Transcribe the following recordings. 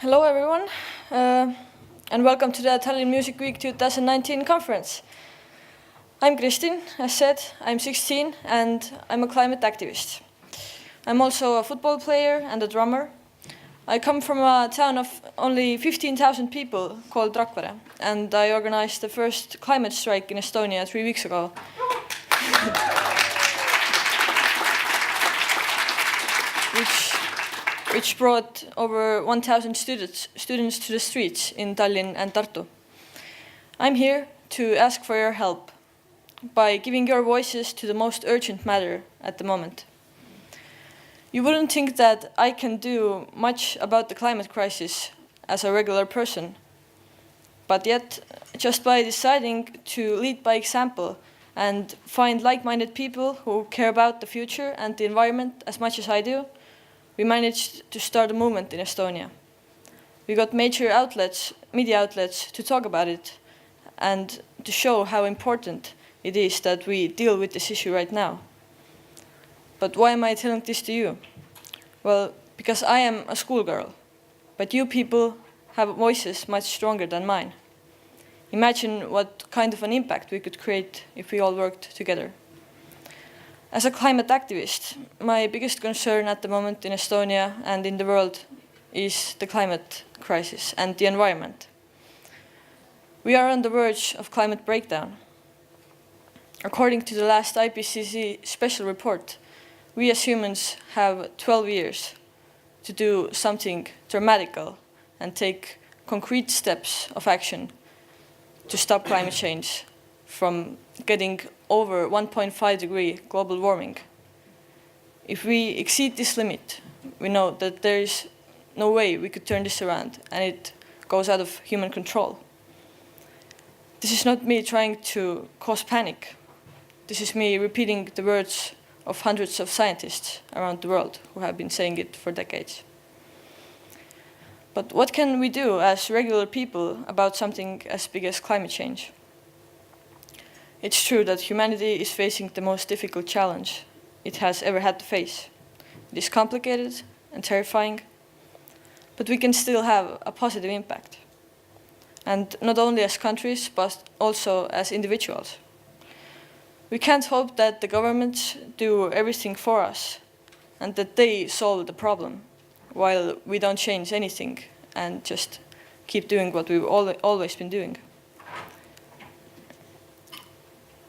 Hello everyone, and welcome to the Tallinn Music Week 2019 conference. I'm Kristin, as said, I'm 16 and I'm a climate activist. I'm also a football player and a drummer. I come from a town of only 15,000 people called Rakvere, and I organized the first climate strike in Estonia 3 weeks ago. which brought over 1,000 students to the streets in Tallinn and Tartu. I'm here to ask for your help by giving your voices to the most urgent matter at the moment. You wouldn't think that I can do much about the climate crisis as a regular person, but yet, just by deciding to lead by example and find like-minded people who care about the future and the environment as much as I do, we managed to start a movement in Estonia. We got major outlets, media outlets, to talk about it and to show how important it is that we deal with this issue right now. But why am I telling this to you? Well, because I am a schoolgirl, but you people have voices much stronger than mine. Imagine what kind of an impact we could create if we all worked together. As a climate activist, my biggest concern at the moment in Estonia and in the world is the climate crisis and the environment. We are on the verge of climate breakdown. According to the last IPCC special report, we as humans have 12 years to do something dramatical and take concrete steps of action to stop climate change from getting over 1.5 degree global warming. If we exceed this limit, we know that there is no way we could turn this around and it goes out of human control. This is not me trying to cause panic. This is me repeating the words of hundreds of scientists around the world who have been saying it for decades. But what can we do as regular people about something as big as climate change? It's true that humanity is facing the most difficult challenge it has ever had to face. It is complicated and terrifying, but we can still have a positive impact. And not only as countries, but also as individuals. We can't hope that the governments do everything for us and that they solve the problem while we don't change anything and just keep doing what we've always been doing.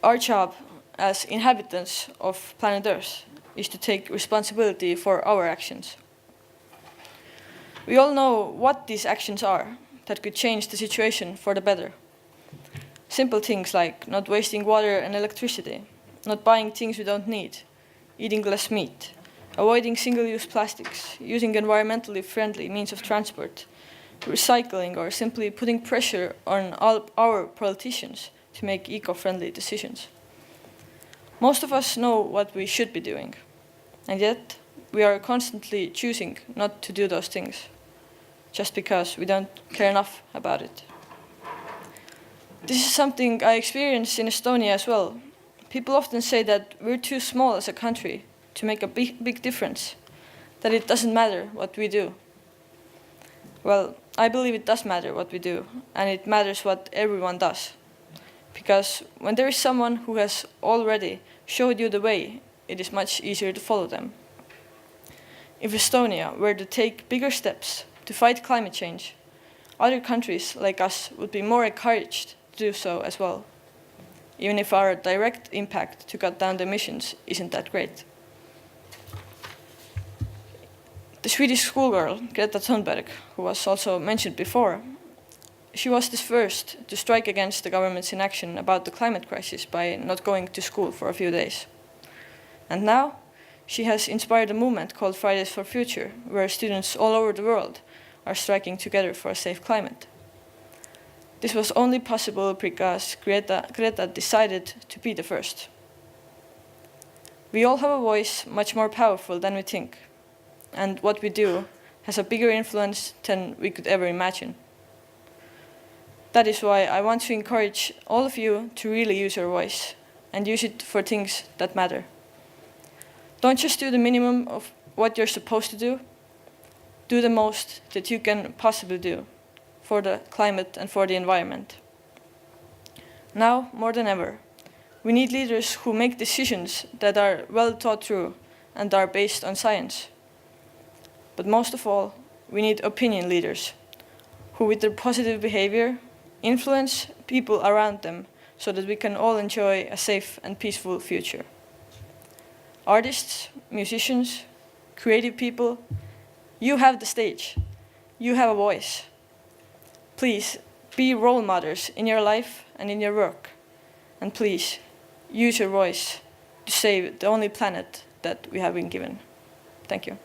Our job as inhabitants of planet Earth is to take responsibility for our actions. We all know what these actions are that could change the situation for the better. Simple things like not wasting water and electricity, not buying things we don't need, eating less meat, avoiding single-use plastics, using environmentally friendly means of transport, recycling, or simply putting pressure on all our politicians to make eco-friendly decisions. Most of us know what we should be doing, and yet we are constantly choosing not to do those things, just because we don't care enough about it. This is something I experience in Estonia as well. People often say that we're too small as a country to make a big difference, that it doesn't matter what we do. Well, I believe it does matter what we do, and it matters what everyone does. Because when there is someone who has already showed you the way, it is much easier to follow them. If Estonia were to take bigger steps to fight climate change, other countries like us would be more encouraged to do so as well, even if our direct impact to cut down the emissions isn't that great. The Swedish schoolgirl, Greta Thunberg, who was also mentioned before, she was the first to strike against the government's inaction about the climate crisis by not going to school for a few days. And now, she has inspired a movement called Fridays for Future, where students all over the world are striking together for a safe climate. This was only possible because Greta decided to be the first. We all have a voice much more powerful than we think, and what we do has a bigger influence than we could ever imagine. That is why I want to encourage all of you to really use your voice and use it for things that matter. Don't just do the minimum of what you're supposed to do. do the most that you can possibly do for the climate and for the environment. Now, more than ever, we need leaders who make decisions that are well thought through and are based on science. But most of all, we need opinion leaders who, with their positive behavior, influence people around them so that we can all enjoy a safe and peaceful future. Artists, musicians, creative people, you have the stage. You have a voice. Please be role models in your life and in your work. And please use your voice to save the only planet that we have been given. Thank you.